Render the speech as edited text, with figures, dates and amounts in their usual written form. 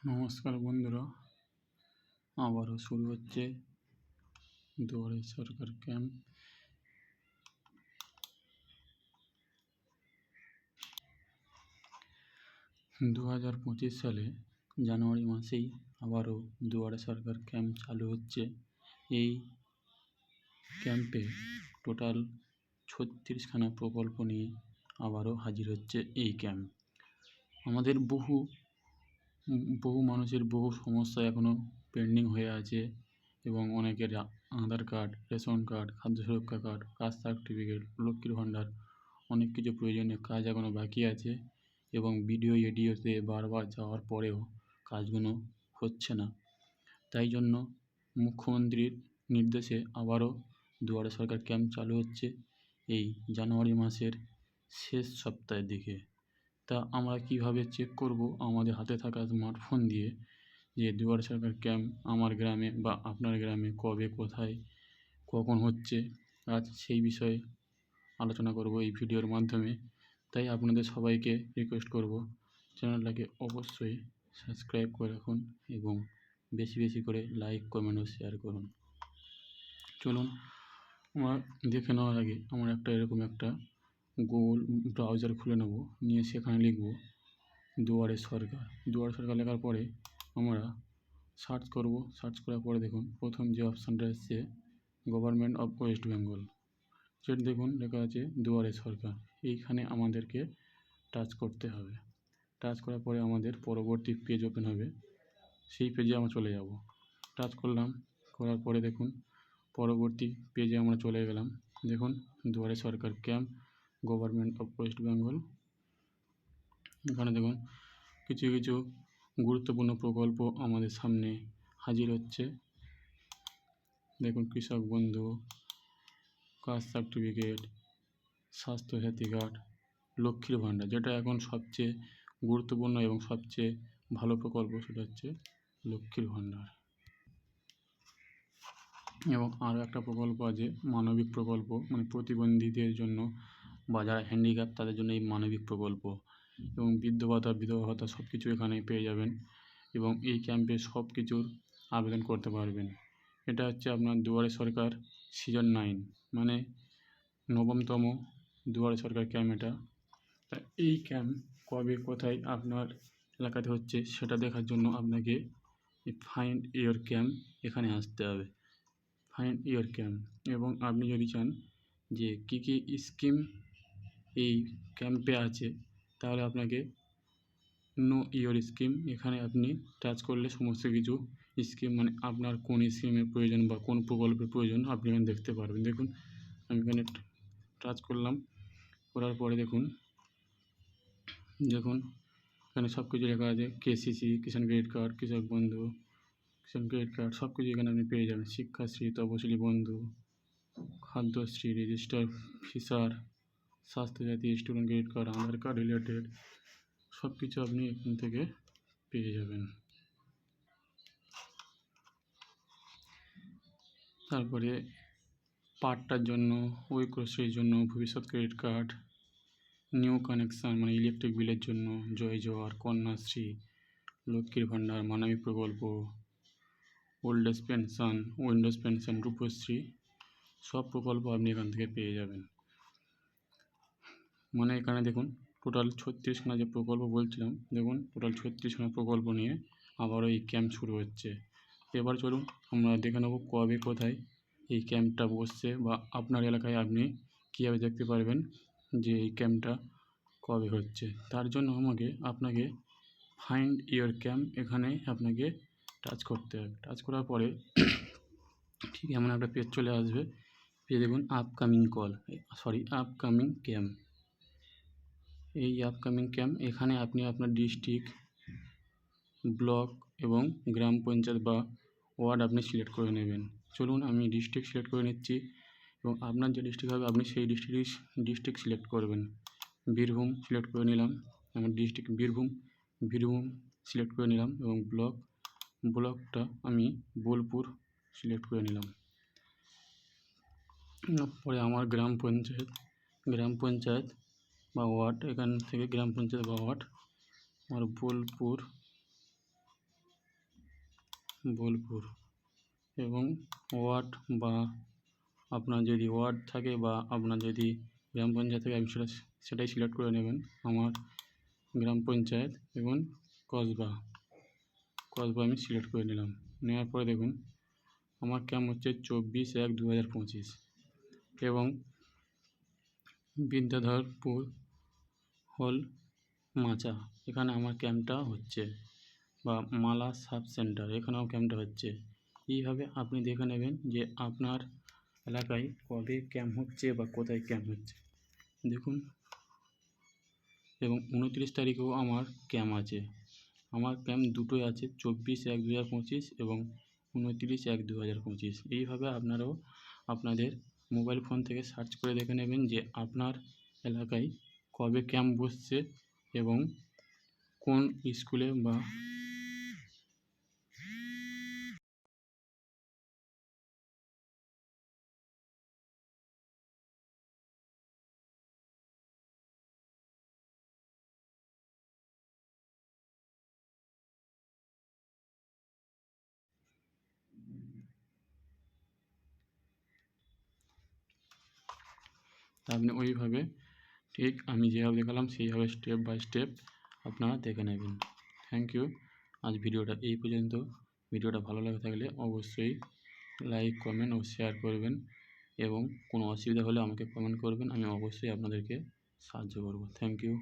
নমস্কার বন্ধুরা, আবারও শুরু হচ্ছে দুয়ারে সরকার ক্যাম্প। দু সালে জানুয়ারি মাসেই আবারও দুয়ারে সরকার ক্যাম্প চালু হচ্ছে। এই ক্যাম্পে টোটাল 36খানা প্রকল্প নিয়ে আবারও হাজির হচ্ছে এই ক্যাম্প। আমাদের বহু মানুষের বহু সমস্যা এখনও পেন্ডিং হয়ে আছে এবং অনেকের আধার কার্ড, রেশন কার্ড, খাদ্য সুরক্ষা কার্ড, কাস্ট সার্টিফিকেট, লক্ষ্মীর ভাণ্ডার অনেক কিছু প্রয়োজনীয় কাজ এখনও বাকি আছে এবং এডিওতে বারবার যাওয়ার পরেও কাজগুলো হচ্ছে না। তাই জন্য মুখ্যমন্ত্রীর নির্দেশে আবারও দুয়ারে সরকার ক্যাম্প চালু হচ্ছে এই জানুয়ারি মাসের শেষ সপ্তাহের দিকে। তা আমরা কিভাবে চেক করব আমাদের হাতে থাকা স্মার্টফোন দিয়ে যে দুয়ারে সরকার ক্যাম্প আমার গ্রামে বা আপনার গ্রামে কবে, কোথায়, কখন হচ্ছে, আজ সেই বিষয়ে আলোচনা করব এই ভিডিওর মাধ্যমে। তাই আপনাদের সবাইকে রিকোয়েস্ট করব চ্যানেলটাকে অবশ্যই সাবস্ক্রাইব করে রাখুন এবং বেশি বেশি করে লাইক, কমেন্ট ও শেয়ার করুন। চলুন আমরা দেখে নেওয়ার আগে আমরা এরকম একটা গুগল ব্রাউজার খুলে নেব, নিয়ে সেখানে লিখব দুয়ারে সরকার। দুয়ারে সরকার লেখার পরে আমরা সার্চ করব। সার্চ করার পরে দেখুন প্রথম যে অপশানটা এসছে গভর্নমেন্ট অফ ওয়েস্ট বেঙ্গল, সেটা দেখুন লেখা আছে দুয়ারে সরকার। এইখানে আমাদেরকে টাচ করতে হবে। টাচ করার পরে আমাদের পরবর্তী পেজ ওপেন হবে, সেই পেজে আমরা চলে যাব। টাচ করলাম, করার পরে দেখুন পরবর্তী পেজে আমরা চলে গেলাম। দেখুন Duare Sarkar camp, government of West Bengal. এখানে দেখুন কিছু কিছু গুরুত্বপূর্ণ প্রকল্প আমাদের সামনে হাজির হচ্ছে। দেখুন কৃষক বন্ধু, কাস্ট সার্টিফিকেট, স্বাস্থ্যসাথী কার্ড, লক্ষ্মীর ভাণ্ডার, যেটা এখন সবচেয়ে গুরুত্বপূর্ণ এবং সবচেয়ে ভালো প্রকল্প, সেটা হচ্ছে লক্ষ্মীর ভাণ্ডার। এবং আরও একটা প্রকল্প আছে মানবিক প্রকল্প, মানে প্রতিবন্ধীদের জন্য বা যারা হ্যান্ডিক্যাপ তাদের জন্য এই মানবিক প্রকল্প। এবং বৃদ্ধ ভাতা, বিধবা ভাতা সব কিছু এখানে পেয়ে যাবেন এবং এই ক্যাম্পে সব কিছুর আবেদন করতে পারবেন। এটা হচ্ছে আপনার দুয়ারে সরকার সিজন 9, মানে 9তম দুয়ারে সরকার ক্যাম্প এটা। তা এই ক্যাম্প কবে, কোথায় আপনার এলাকাতে হচ্ছে সেটা দেখার জন্য আপনাকে ফাইন্ড ইওর ক্যাম্প এখানে আসতে হবে। ফাইন্ড ইওর ক্যাম্প, এবং আপনি যদি চান যে কী কী স্কিম এই ক্যাম্পে আছে তাহলে আপনাকে নো ইওর স্কিম এখানে আপনি টাচ করলে সমস্ত কিছু স্কিম, মানে আপনার কোন স্কিমের প্রয়োজন বা কোন প্রকল্পের প্রয়োজন আপনি এখানে দেখতে পারবেন। দেখুন আমি এখানে টাচ করলাম, করার পরে দেখুন এখানে সব কিছু লেখা আছে। কেসিসি, কিষাণ ক্রেডিট কার্ড, কৃষক বন্ধু, কিষাণ ক্রেডিট কার্ড সব কিছু এখানে আপনি পেয়ে যাবেন। Shikshashree, Taposili Bandhu, Khadyashree, register fisher, Swasthyasathi, student credit card, Aadhaar card related সব কিছু আপনি এখান থেকে পেয়ে যাবেন। তারপরে পাট্টার জন্য, ঐক্যশ্রীর জন্য, ভবিষ্যৎ ক্রেডিট কার্ড, নিউ কানেকশান মানে ইলেকট্রিক বিলের জন্য, জয় জোয়ার, কন্যাশ্রী, লক্ষ্মীর ভাণ্ডার, মানবিক প্রকল্প, old age pension, widows pension, Rupashree সব প্রকল্প আপনি এখান থেকে পেয়ে যাবেন। মানে এখানে দেখুন টোটাল 36খানা যে প্রকল্প বলছিলাম, দেখুন টোটাল 36খানা প্রকল্প নিয়ে আবারও এই ক্যাম্প শুরু হচ্ছে। এবার চলুন আমরা দেখে নেব কবে, কোথায় এই ক্যাম্পটা বসছে বা আপনার এলাকায় আপনি কীভাবে দেখতে পারবেন যে এই ক্যাম্পটা কবে হচ্ছে। তার জন্য আপনাকে ফাইন্ড ইওর ক্যাম্প এখানে আপনাকে টাচ করতে হবে। টাচ করার পরে ঠিক এমন একটা পেজ চলে আসবে। পেয়ে দেখুন আপকামিং ক্যাম্প। এই আপকামিং ক্যাম্প এখানে আপনি আপনার ডিস্ট্রিক্ট, ব্লক এবং গ্রাম পঞ্চায়েত বা ওয়ার্ড আপনি সিলেক্ট করে নেবেন। চলুন আমি ডিস্ট্রিক্ট সিলেক্ট করে নিচ্ছি এবং আপনার যে ডিস্ট্রিক্ট হবে আপনি সেই ডিস্ট্রিক্ট সিলেক্ট করবেন। বীরভূম সিলেক্ট করে নিলাম, আমার ডিস্ট্রিক্ট বীরভূম সিলেক্ট করে নিলাম এবং ব্লকটা আমি বোলপুর সিলেক্ট করে নিলাম। পরে আমার গ্রাম পঞ্চায়েত বা ওয়ার্ড, এখান থেকে গ্রাম পঞ্চায়েত বা ওয়ার্ড আমার বোলপুর বোলপুর এবং ওয়ার্ড বা আপনার যদি ওয়ার্ড থাকে বা আপনার যদি গ্রাম পঞ্চায়েত থাকে আপনি সেটাই সিলেক্ট করে নেবেন। আমার গ্রাম পঞ্চায়েত এবং কসবা আমি সিলেক্ট করে নিলাম। নেওয়ার পরে দেখুন আমার ক্যাম্প হচ্ছে 24/1/2025 এবং বিদ্যাধরপুর হল মাচা, এখানে আমার ক্যাম্পটা হচ্ছে, বা মালা সাব সেন্টার, এখানেও ক্যাম্পটা হচ্ছে। এইভাবে আপনি দেখে নেবেন যে আপনার এলাকায় কবে ক্যাম্প হচ্ছে বা কোথায় ক্যাম্প হচ্ছে। দেখুন, এবং 29 তারিখেও আমার ক্যাম্প আছে। আমার ক্যাম্প দুটোই আছে, 24/1/2025 এবং 29/1/2025। এইভাবে আপনারাও আপনাদের মোবাইল ফোন থেকে সার্চ করে দেখে নেবেন যে আপনার এলাকায় কবে ক্যাম্প বসছে এবং কোন স্কুলে বা আপনি ওইভাবে ঠিক আমি যেভাবে দেখালাম সেইভাবে স্টেপ বাই স্টেপ আপনারা দেখে নেবেন। Thank you. আজ ভিডিওটা এই পর্যন্ত। ভিডিওটা ভালো লাগে থাকলে অবশ্যই লাইক, কমেন্ট ও শেয়ার করবেন এবং কোনো অসুবিধা হলে আমাকে কমেন্ট করবেন, আমি অবশ্যই আপনাদেরকে সাহায্য করব। Thank you.